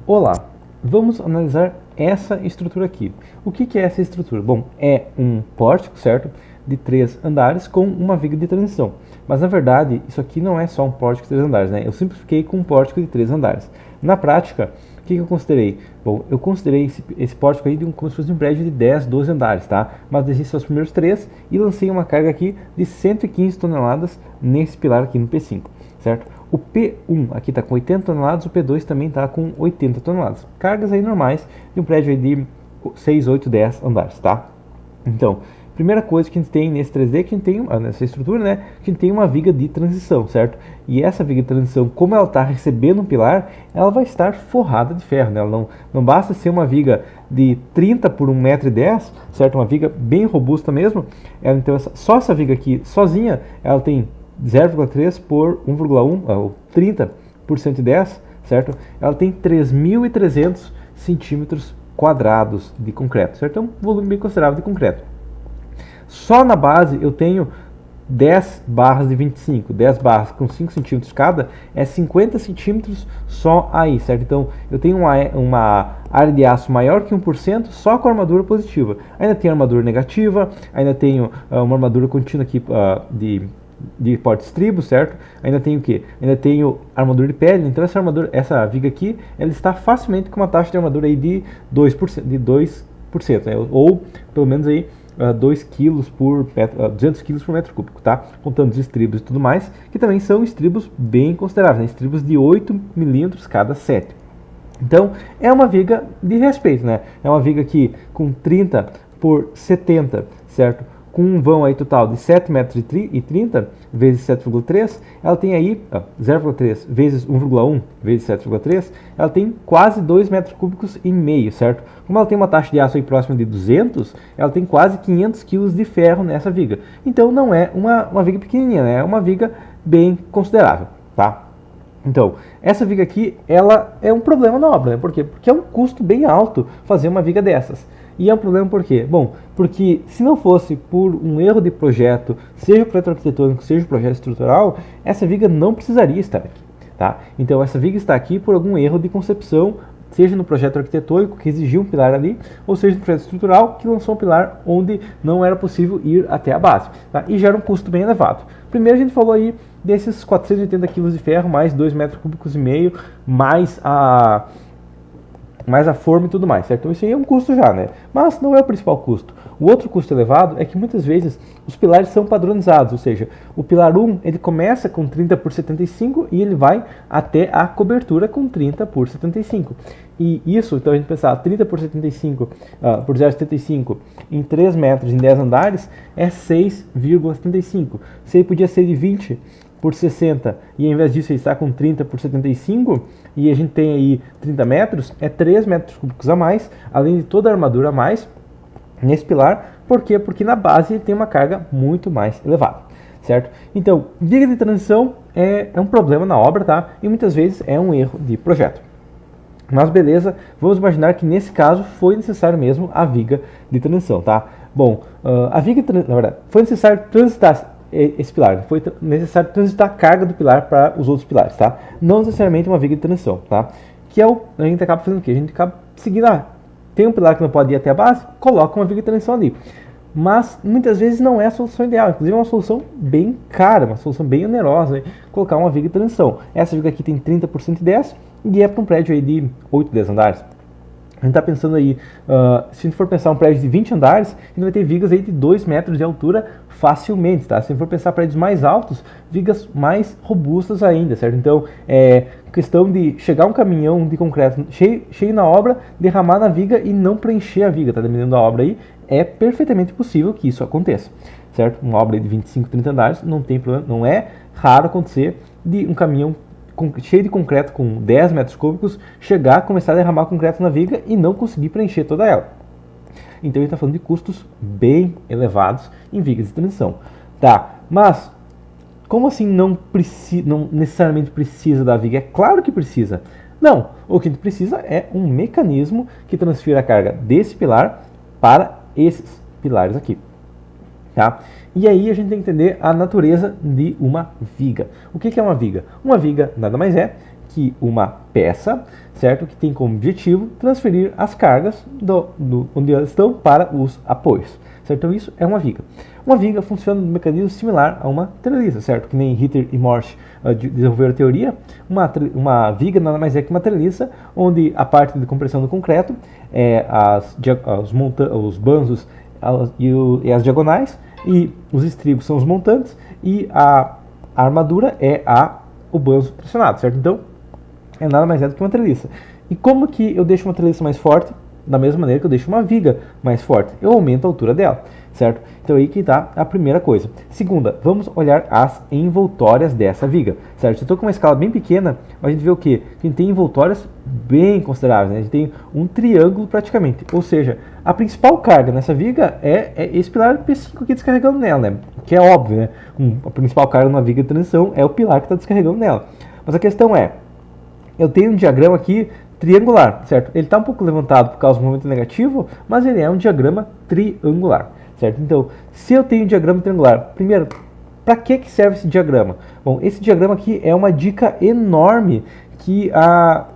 Olá, vamos analisar essa estrutura aqui. O que é essa estrutura? Bom, é um pórtico, certo? De 3 andares com uma viga de transição. Mas na verdade, isso aqui não é só um pórtico de 3 andares, né? Eu simplifiquei com um pórtico de 3 andares. Na prática, o que eu considerei? Bom, eu considerei esse pórtico aí como se fosse um prédio de 10, 12 andares, tá? Mas desci só os primeiros 3 e lancei uma carga aqui de 115 toneladas nesse pilar aqui no P5, certo? O P1 aqui está com 80 toneladas, o P2 também está com 80 toneladas. Cargas aí normais de um prédio aí de 6, 8, 10 andares, tá? Então, primeira coisa que a gente tem nesse 3D, que a gente tem, nessa estrutura, né, que a gente tem uma viga de transição, certo? E essa viga de transição, como ela está recebendo um pilar, ela vai estar forrada de ferro, né? Ela não basta ser uma viga de 30 por 1,10 m, certo? Uma viga bem robusta mesmo. Ela, então, só essa viga aqui, sozinha, ela tem 0,3 por 1,1, ou 30 por 110, certo? Ela tem 3.300 centímetros quadrados de concreto, certo? É um volume bem considerável de concreto. Só na base eu tenho 10 barras de 25, 10 barras com 5 centímetros cada, é 50 centímetros só aí, certo? Então eu tenho uma área de aço maior que 1% só com armadura positiva. Ainda tenho armadura negativa, ainda tenho uma armadura contínua aqui de porte-estribo, certo? Ainda tenho o que? Ainda tenho armadura de pele. Então essa viga aqui, ela está facilmente com uma taxa de armadura aí de 2%, né? Ou pelo menos aí 2 kg por 200 kg por metro cúbico, tá? Contando os estribos e tudo mais, que também são estribos bem consideráveis, né? Estribos de 8 milímetros cada 7. Então, é uma viga de respeito, né? É uma viga aqui com 30 por 70, certo? Com um vão aí total de 7,30 metros vezes 7,3, ela tem aí 0,3 vezes 1,1 vezes 7,3, ela tem quase 2 metros cúbicos e meio, certo? Como ela tem uma taxa de aço aí próxima de 200, ela tem quase 500 kg de ferro nessa viga. Então não é uma viga pequenininha, né? É uma viga bem considerável, tá? Então, essa viga aqui, ela é um problema na obra, né? Por quê? Porque é um custo bem alto fazer uma viga dessas. E é um problema por quê? Bom, porque se não fosse por um erro de projeto, seja o projeto arquitetônico, seja o projeto estrutural, essa viga não precisaria estar aqui, tá? Então essa viga está aqui por algum erro de concepção, seja no projeto arquitetônico, que exigiu um pilar ali, ou seja no projeto estrutural, que lançou um pilar onde não era possível ir até a base, tá? E gera um custo bem elevado. Primeiro a gente falou aí desses 480 kg de ferro, mais 2 metros cúbicos e meio, mais a forma e tudo mais, certo? Então isso aí é um custo já, né? Mas não é o principal custo. O outro custo elevado é que muitas vezes os pilares são padronizados, ou seja, o pilar 1 ele começa com 30 por 75 e ele vai até a cobertura com 30 por 75. E isso, então a gente pensar 30 por 75 por 0,75 em 3 metros em 10 andares é 6,75. Se ele podia ser de 20 por 60 e ao invés disso ele está com 30 por 75 e a gente tem aí 30 metros, é 3 metros cúbicos a mais, além de toda a armadura a mais nesse pilar. Por quê? Porque na base ele tem uma carga muito mais elevada, certo? Então, viga de transição é um problema na obra, tá? E muitas vezes é um erro de projeto. Mas beleza, vamos imaginar que nesse caso foi necessário mesmo a viga de transição, tá? Bom, a viga, na verdade, foi necessário transitar esse pilar, foi necessário transitar a carga do pilar para os outros pilares, tá? Não necessariamente uma viga de transição, tá? Que é a gente acaba fazendo o quê? A gente acaba seguindo, tem um pilar que não pode ir até a base, coloca uma viga de transição ali. Mas muitas vezes não é a solução ideal, inclusive é uma solução bem cara, uma solução bem onerosa, colocar uma viga de transição. Essa viga aqui tem 30 por 110 e é para um prédio aí de 8, 10 andares. A gente está pensando aí, se a gente for pensar um prédio de 20 andares, a gente vai ter vigas aí de 2 metros de altura facilmente, tá? Se a gente for pensar prédios mais altos, vigas mais robustas ainda, certo? Então, é questão de chegar um caminhão de concreto cheio na obra, derramar na viga e não preencher a viga, tá? Dependendo da obra aí, é perfeitamente possível que isso aconteça, certo? Uma obra de 25, 30 andares, não tem problema, não é raro acontecer de um caminhão cheio de concreto com 10 metros cúbicos, chegar, começar a derramar concreto na viga e não conseguir preencher toda ela. Então ele está falando de custos bem elevados em vigas de transição. Tá, mas como assim não necessariamente precisa da viga? É claro que precisa. Não, o que a gente precisa é um mecanismo que transfira a carga desse pilar para esses pilares aqui. Tá? E aí a gente tem que entender a natureza de uma viga. O que é uma viga? Uma viga nada mais é que uma peça, certo, que tem como objetivo transferir as cargas onde elas estão para os apoios, certo? Então isso é uma viga. Uma viga funciona de um mecanismo similar a uma treliça, certo? Que nem Ritter e Morse desenvolveram a teoria. Uma viga nada mais é que uma treliça, onde a parte de compressão do concreto é os banzos e as diagonais, e os estribos são os montantes, e a armadura é o banzo pressionado, certo? Então, é nada mais é do que uma treliça. E como que eu deixo uma treliça mais forte? Da mesma maneira que eu deixo uma viga mais forte, eu aumento a altura dela, certo? Então aí que está a primeira coisa. Segunda, vamos olhar as envoltórias dessa viga, certo? Se eu estou com uma escala bem pequena, a gente vê o quê? A gente tem envoltórias bem consideráveis, né? A gente tem um triângulo praticamente, ou seja, a principal carga nessa viga é esse pilar P5 aqui descarregando nela, né? Que é óbvio, né? A principal carga numa viga de transição é o pilar que está descarregando nela. Mas a questão é, eu tenho um diagrama aqui triangular, certo? Ele está um pouco levantado por causa do momento negativo, mas ele é um diagrama triangular, certo? Então, se eu tenho um diagrama triangular, primeiro, para que serve esse diagrama? Bom, esse diagrama aqui é uma dica enorme que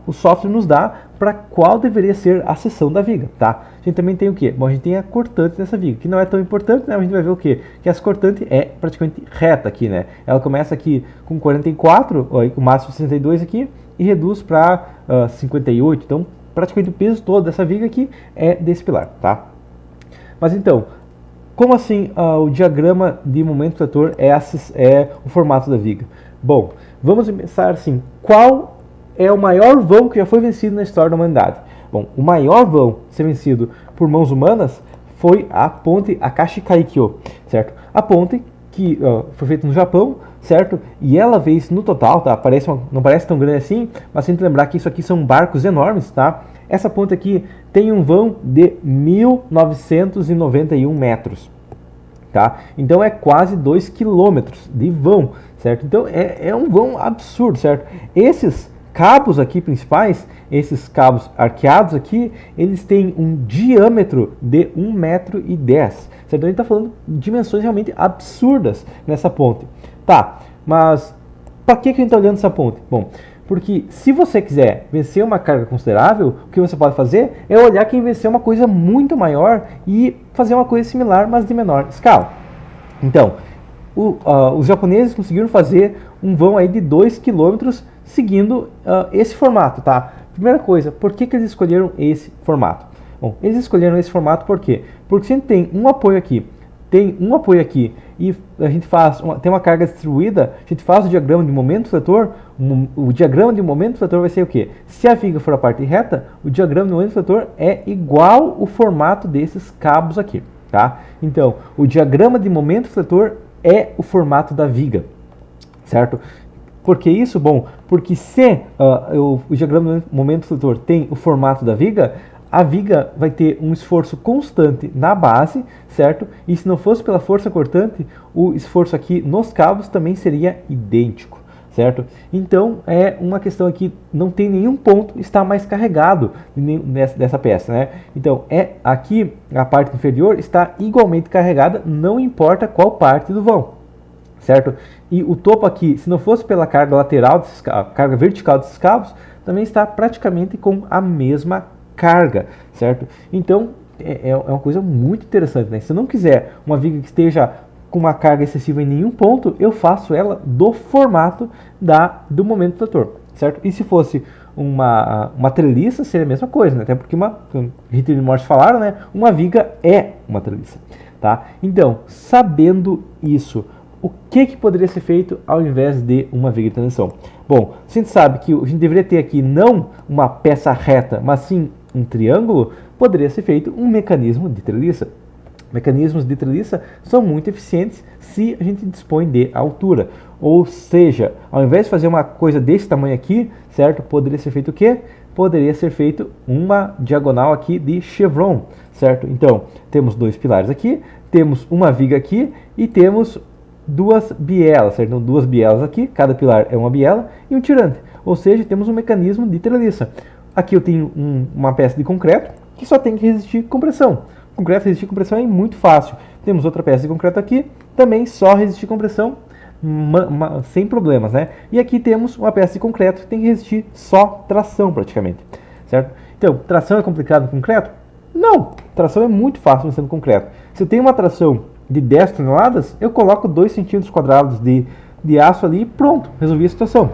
o software nos dá para qual deveria ser a seção da viga, tá? A gente também tem o quê? Bom, a gente tem a cortante dessa viga, que não é tão importante, né? A gente vai ver o quê? Que essa cortante é praticamente reta aqui, né? Ela começa aqui com 44, ó, o máximo 62 aqui, e reduz para 58, então praticamente o peso todo dessa viga aqui é desse pilar, tá? Mas então, como assim o diagrama de momento trator é o formato da viga? Bom, vamos pensar assim, qual é o maior vão que já foi vencido na história da humanidade? Bom, o maior vão a ser vencido por mãos humanas foi a ponte Akashi-Kaikyo, certo? A ponte que foi feita no Japão, certo? E ela fez no total, tá? Não parece tão grande assim, mas tem que lembrar que isso aqui são barcos enormes, tá? Essa ponte aqui tem um vão de 1.991 metros, tá? Então é quase 2 quilômetros de vão, certo? Então é um vão absurdo, certo? Esses cabos aqui principais, esses cabos arqueados aqui, eles têm um diâmetro de 1,10 metro, certo? Então a gente está falando de dimensões realmente absurdas nessa ponte. Tá, mas para que a gente está olhando essa ponte? Bom, porque se você quiser vencer uma carga considerável, o que você pode fazer é olhar quem venceu uma coisa muito maior e fazer uma coisa similar, mas de menor escala. Então, os japoneses conseguiram fazer um vão aí de 2 km seguindo esse formato, tá? Primeira coisa, por que eles escolheram esse formato? Bom, eles escolheram esse formato por quê? Porque se a gente tem um apoio aqui, e a gente tem uma carga distribuída, a gente faz o diagrama de momento trator, o diagrama de momento trator vai ser o quê? Se a viga for a parte reta, o diagrama de momento trator é igual o formato desses cabos aqui, tá? Então, o diagrama de momento trator é o formato da viga, certo? Por que isso? Bom, porque se o diagrama de momento trator tem o formato da viga, a viga vai ter um esforço constante na base, certo? E se não fosse pela força cortante, o esforço aqui nos cabos também seria idêntico, certo? Então, é uma questão aqui, não tem nenhum ponto está mais carregado dessa peça, né? Então, aqui a parte inferior está igualmente carregada, não importa qual parte do vão, certo? E o topo aqui, se não fosse pela carga lateral, carga vertical desses cabos, também está praticamente com a mesma carga, certo? Então, é uma coisa muito interessante, né? Se eu não quiser uma viga que esteja com uma carga excessiva em nenhum ponto, eu faço ela do formato do momento trator, certo? E se fosse uma treliça, seria a mesma coisa, né? Até porque, Ritter e Morse falaram, né? Uma viga é uma treliça, tá? Então, sabendo isso, o que poderia ser feito ao invés de uma viga de transição? Bom, a gente sabe que a gente deveria ter aqui não uma peça reta, mas sim um triângulo, poderia ser feito um mecanismo de treliça. Mecanismos de treliça são muito eficientes se a gente dispõe de altura. Ou seja, ao invés de fazer uma coisa desse tamanho aqui, certo? Poderia ser feito o quê? Poderia ser feito uma diagonal aqui de chevron, certo? Então, temos dois pilares aqui, temos uma viga aqui e temos duas bielas, certo? Então, duas bielas aqui, cada pilar é uma biela e um tirante. Ou seja, temos um mecanismo de treliça. Aqui eu tenho uma peça de concreto que só tem que resistir compressão. Concreto resistir compressão é muito fácil. Temos outra peça de concreto aqui, também só resistir compressão. sem problemas, né? E aqui temos uma peça de concreto que tem que resistir só tração praticamente, certo? Então, tração é complicado no concreto? Não, tração é muito fácil no concreto. Se eu tenho uma tração de 10 toneladas, eu coloco 2 centímetros quadrados de aço ali e pronto, resolvi a situação,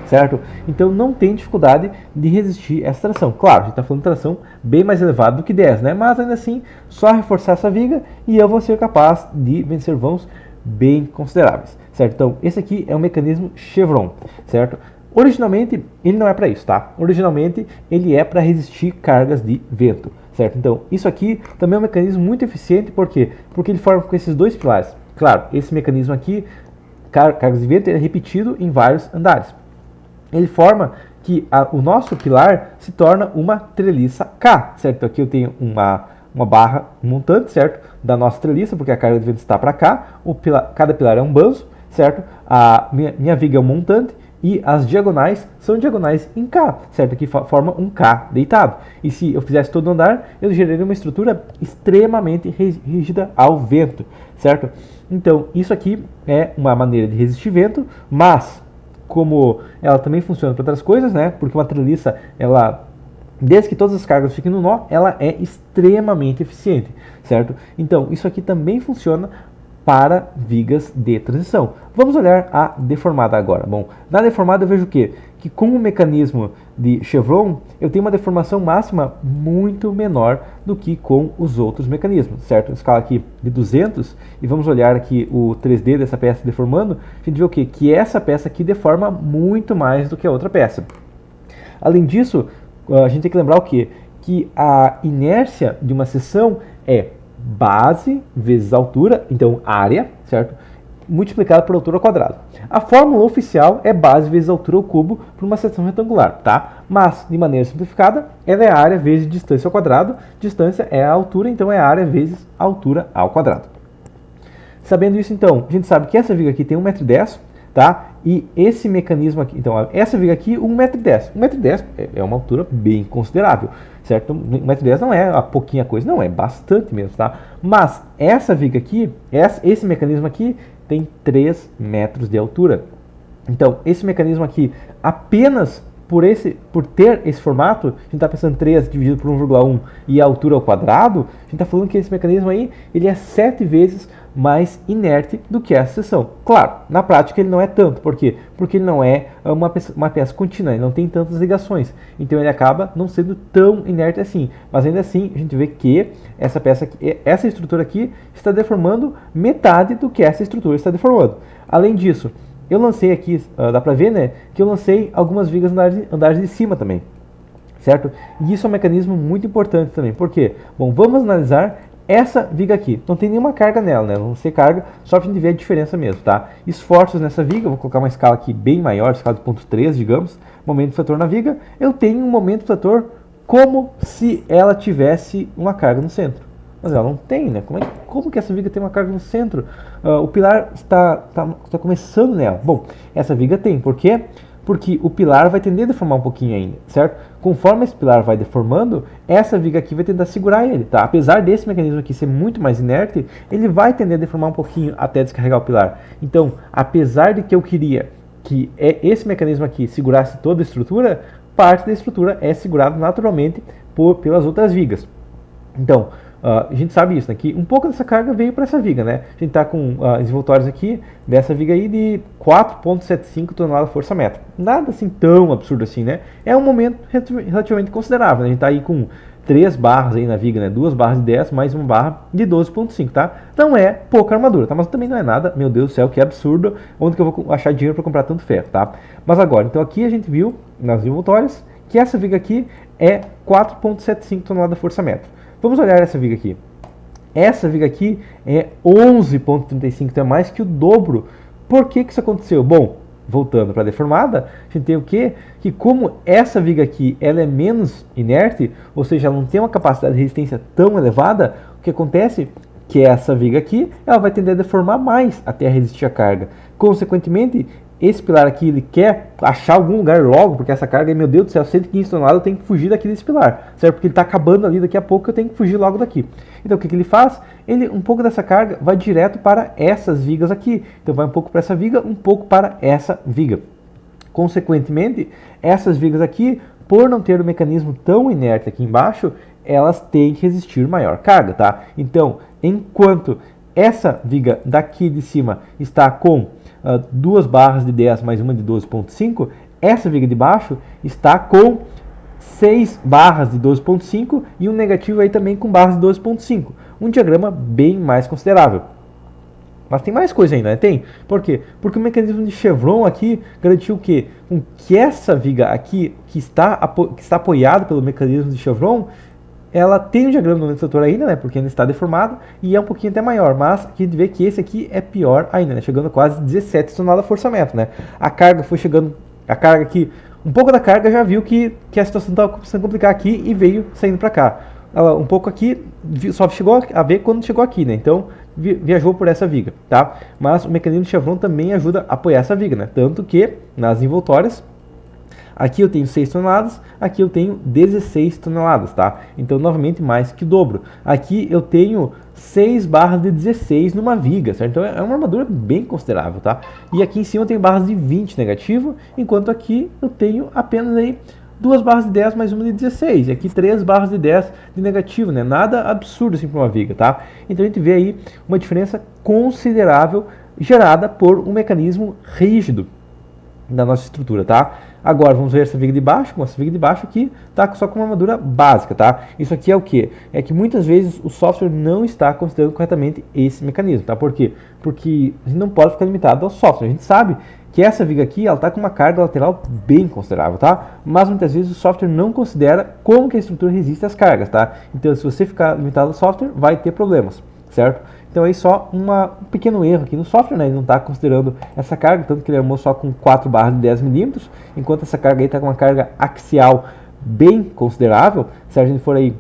certo? Então não tem dificuldade de resistir essa tração. Claro, a gente está falando de tração bem mais elevada do que 10, né? Mas ainda assim, só reforçar essa viga e eu vou ser capaz de vencer vãos bem consideráveis, certo? Então esse aqui é um mecanismo Chevron, certo? Originalmente ele não é para isso, tá? Originalmente ele é para resistir cargas de vento, certo? Então isso aqui também é um mecanismo muito eficiente, por quê? Porque ele forma com esses dois pilares. Claro, esse mecanismo aqui, cargas de vento, é repetido em vários andares. Ele forma que o nosso pilar se torna uma treliça K, certo? Então aqui eu tenho uma barra montante, certo? Da nossa treliça, porque a carga de vento está para cá, cada pilar é um banzo, certo? A minha viga é um montante e as diagonais são diagonais em K, certo? Aqui forma um K deitado. E se eu fizesse todo o andar, eu geraria uma estrutura extremamente rígida ao vento, certo? Então isso aqui é uma maneira de resistir vento, mas como ela também funciona para outras coisas, né? Porque uma treliça, ela, desde que todas as cargas fiquem no nó, ela é extremamente eficiente, certo? Então, isso aqui também funciona para vigas de transição. Vamos olhar a deformada agora. Bom, na deformada eu vejo o quê? Que com o mecanismo de Chevron, eu tenho uma deformação máxima muito menor do que com os outros mecanismos, certo? Escala aqui de 200, e vamos olhar aqui o 3D dessa peça deformando, a gente vê o quê? Que essa peça aqui deforma muito mais do que a outra peça. Além disso, a gente tem que lembrar o quê? Que a inércia de uma seção é base vezes altura, então área, certo? Multiplicado por altura ao quadrado. A fórmula oficial é base vezes altura ao cubo para uma seção retangular, tá? Mas, de maneira simplificada, ela é a área vezes distância ao quadrado. Distância é a altura, então é a área vezes a altura ao quadrado. Sabendo isso, então, a gente sabe que essa viga aqui tem 1,10 m, tá? E esse mecanismo aqui, então, essa viga aqui, 1,10 m. 1,10 m é uma altura bem considerável, certo? 1,10 m não é a pouquinha coisa, não, é bastante mesmo, tá? Mas essa viga aqui, esse mecanismo aqui, tem 3 metros de altura. Então, esse mecanismo aqui, apenas por ter esse formato, a gente está pensando 3 dividido por 1,1 e a altura ao quadrado, a gente está falando que esse mecanismo aí, ele é 7 vezes mais inerte do que essa seção. Claro, na prática ele não é tanto. Por quê? Porque ele não é uma peça contínua, ele não tem tantas ligações. Então ele acaba não sendo tão inerte assim. Mas ainda assim, a gente vê que essa peça aqui, essa estrutura aqui está deformando metade do que essa estrutura está deformando. Além disso, eu lancei aqui, dá pra ver, né, que eu lancei algumas vigas andares de cima também, certo? E isso é um mecanismo muito importante também. Por quê? Bom, vamos analisar essa viga aqui. Não tem nenhuma carga nela, né? Não sei carga, só pra gente ver a diferença mesmo, tá? Esforços nessa viga, vou colocar uma escala aqui bem maior, escala de 0,3, digamos. Momento do fator na viga. Eu tenho um momento do fator como se ela tivesse uma carga no centro. Mas ela não tem, né? Como que essa viga tem uma carga no centro? O pilar está começando nela. Bom, essa viga tem. Por quê? Porque o pilar vai tender a deformar um pouquinho ainda, certo? Conforme esse pilar vai deformando, essa viga aqui vai tentar segurar ele, tá? Apesar desse mecanismo aqui ser muito mais inerte, ele vai tender a deformar um pouquinho até descarregar o pilar. Então, apesar de que eu queria que esse mecanismo aqui segurasse toda a estrutura, parte da estrutura é segurada naturalmente pelas outras vigas. Então, a gente sabe isso, né? Que um pouco dessa carga veio para essa viga, né? A gente está com os envoltórios aqui dessa viga aí de 4,75 toneladas força-metro. Nada assim tão absurdo assim, né? É um momento relativamente considerável, né? A gente está aí com 3 barras aí na viga, né? 2 barras de 10 mais uma barra de 12,5, tá? Não é pouca armadura, tá? Mas também não é nada, meu Deus do céu, que absurdo. Onde que eu vou achar dinheiro para comprar tanto ferro, tá? Mas agora, então aqui a gente viu nas envoltórias que essa viga aqui é 4,75 toneladas força-metro. Vamos olhar essa viga aqui. Essa viga aqui é 11,35, então é mais que o dobro. Por que isso aconteceu? Bom, voltando para a deformada, a gente tem o quê? Que como essa viga aqui ela é menos inerte, ou seja, ela não tem uma capacidade de resistência tão elevada, o que acontece? Que essa viga aqui ela vai tender a deformar mais até resistir à carga. Consequentemente, esse pilar aqui, ele quer achar algum lugar logo, porque essa carga, meu Deus do céu, 115 toneladas, eu tenho que fugir daqui desse pilar, certo? Porque ele está acabando ali, daqui a pouco eu tenho que fugir logo daqui. Então o que ele faz? Um pouco dessa carga vai direto para essas vigas aqui. Então vai um pouco para essa viga, um pouco para essa viga. Consequentemente, essas vigas aqui, por não ter um mecanismo tão inerte aqui embaixo, elas têm que resistir maior carga, tá? Então, enquanto essa viga daqui de cima está com 2 barras de 10 mais uma de 12,5, essa viga de baixo está com 6 barras de 12,5 e um negativo aí também com barras de 12,5. Um diagrama bem mais considerável. Mas tem mais coisa ainda, né? Tem. Por quê? Porque o mecanismo de Chevron aqui garantiu que essa viga aqui, que está apoiada pelo mecanismo de Chevron, ela tem um diagrama do nomenclator ainda, né? Porque ainda está deformado e é um pouquinho até maior. Mas a gente vê que esse aqui é pior ainda, né? Chegando a quase 17 toneladas de forçamento, né? A carga foi chegando, a carga aqui, um pouco da carga já viu que a situação estava começando a complicar aqui e veio saindo para cá. Ela, um pouco aqui, só chegou a ver quando chegou aqui, né? Então, viajou por essa viga, tá? Mas o mecanismo de Chevron também ajuda a apoiar essa viga, né? Tanto que, nas envoltórias, aqui eu tenho 6 toneladas, aqui eu tenho 16 toneladas, tá? Então, novamente, mais que o dobro. Aqui eu tenho 6 barras de 16 numa viga, certo? Então, é uma armadura bem considerável, tá? E aqui em cima eu tenho barras de 20 negativo, enquanto aqui eu tenho apenas aí 2 barras de 10 mais uma de 16, e aqui 3 barras de 10 de negativo, né? Nada absurdo assim para uma viga, tá? Então a gente vê aí uma diferença considerável gerada por um mecanismo rígido da nossa estrutura, tá? Agora vamos ver essa viga de baixo. Essa viga de baixo aqui tá só com uma armadura básica, tá? Isso aqui é o que? É que muitas vezes o software não está considerando corretamente esse mecanismo, tá? Por quê? Porque a gente não pode ficar limitado ao software. A gente sabe que essa viga aqui, ela tá com uma carga lateral bem considerável, tá? Mas muitas vezes o software não considera como que a estrutura resiste às cargas, tá? Então, se você ficar limitado ao software, vai ter problemas, certo? Então, aí só um pequeno erro aqui no software, né? Ele não está considerando essa carga, tanto que ele armou só com 4 barras de 10 milímetros, enquanto essa carga aí está com uma carga axial bem considerável. Se a gente for aí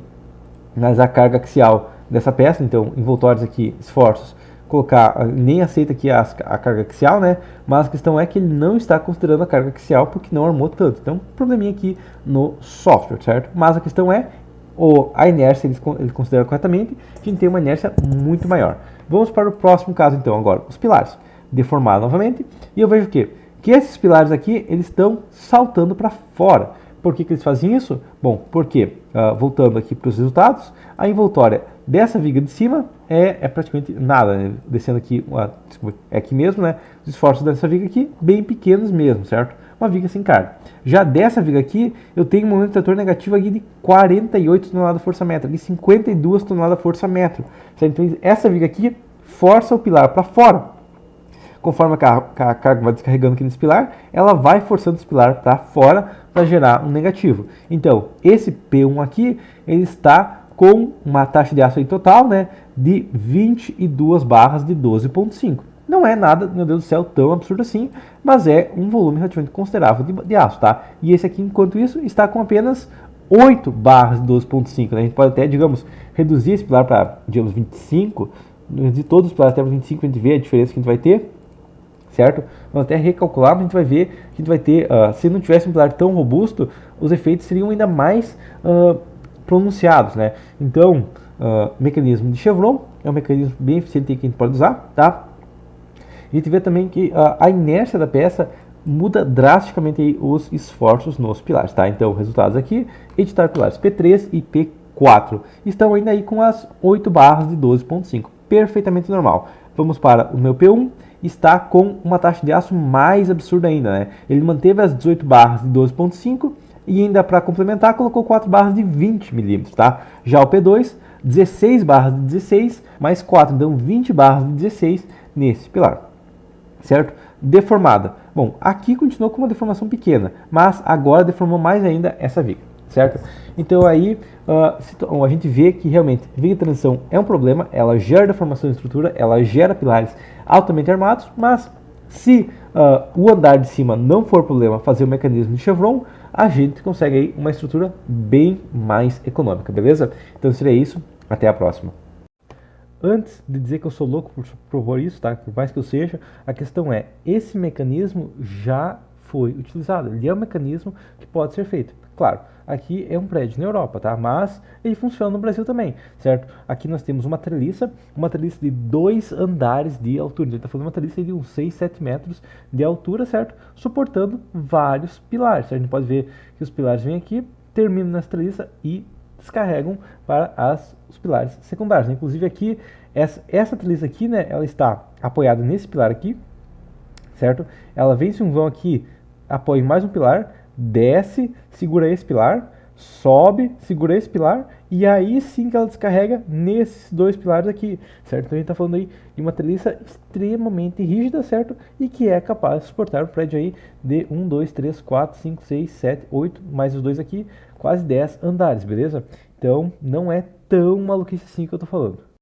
analisar a carga axial dessa peça, então, envoltórios aqui, esforços, colocar, nem aceita aqui a carga axial, né? Mas a questão é que ele não está considerando a carga axial porque não armou tanto. Então, probleminha aqui no software, certo? Mas a questão é, a inércia ele considera corretamente, a gente tem uma inércia muito maior. Vamos para o próximo caso então agora, os pilares. Deformado novamente, e eu vejo o quê? Que esses pilares aqui, eles estão saltando para fora. Por que eles fazem isso? Bom, porque, voltando aqui para os resultados, a envoltória dessa viga de cima é praticamente nada, né? Descendo aqui, desculpa, é aqui mesmo, né? Os esforços dessa viga aqui, bem pequenos mesmo, certo? Uma viga sem carga. Já dessa viga aqui, eu tenho um momento de trator negativo aqui de 48 toneladas de força-metro, aqui 52 toneladas de força-metro. Então, essa viga aqui força o pilar para fora. Conforme a carga vai descarregando aqui nesse pilar, ela vai forçando esse pilar para fora para gerar um negativo. Então, esse P1 aqui, ele está com uma taxa de aço aí total, né, de 22 barras de 12,5. Não é nada, meu Deus do céu, tão absurdo assim, mas é um volume relativamente considerável de aço, tá? E esse aqui, enquanto isso, está com apenas 8 barras de 12,5, né? A gente pode até, digamos, reduzir esse pilar para, digamos, 25, reduzir todos os pilares até 25, a gente vê a diferença que a gente vai ter, certo? Vamos até recalcular, mas a gente vai ver que a gente vai ter, se não tivesse um pilar tão robusto, os efeitos seriam ainda mais pronunciados, né? Então, mecanismo de Chevron é um mecanismo bem eficiente que a gente pode usar, tá? A gente vê também que a inércia da peça muda drasticamente aí os esforços nos pilares, tá? Então, resultados aqui, editar pilares P3 e P4 estão ainda aí com as 8 barras de 12,5, perfeitamente normal. Vamos para o meu P1, está com uma taxa de aço mais absurda ainda, né? Ele manteve as 18 barras de 12,5 e ainda para complementar colocou 4 barras de 20 milímetros, tá? Já o P2, 16 barras de 16 mais 4, então 20 barras de 16 nesse pilar, certo? Deformada. Bom, aqui continuou com uma deformação pequena, mas agora deformou mais ainda essa viga, certo? Então aí a gente vê que realmente a viga de transição é um problema, ela gera deformação de estrutura, ela gera pilares altamente armados, mas se o andar de cima não for problema fazer o mecanismo de Chevron, a gente consegue aí uma estrutura bem mais econômica, beleza? Então seria isso, até a próxima. antes de dizer que eu sou louco por propor isso, tá? Por mais que eu seja, a questão é, esse mecanismo já foi utilizado, ele é um mecanismo que pode ser feito. Claro, aqui é um prédio na Europa, tá? Mas ele funciona no Brasil também, certo? Aqui nós temos uma treliça de 2 andares de altura. Ele está falando uma treliça de uns 6, 7 metros de altura, certo? Suportando vários pilares, certo? A gente pode ver que os pilares vêm aqui, terminam nessa treliça e descarregam para os pilares secundários. Inclusive aqui, essa treliça aqui, né? Ela está apoiada nesse pilar aqui, certo? Ela vence um vão aqui, apoia em mais um pilar, desce, segura esse pilar, sobe, segura esse pilar, e aí sim que ela descarrega nesses 2 pilares aqui, certo? Então a gente está falando aí de uma treliça extremamente rígida, certo? E que é capaz de suportar um prédio aí de 1, 2, 3, 4, 5, 6, 7, 8, mais os 2 aqui, quase 10 andares, beleza? Então não é tão maluquice assim que eu tô falando.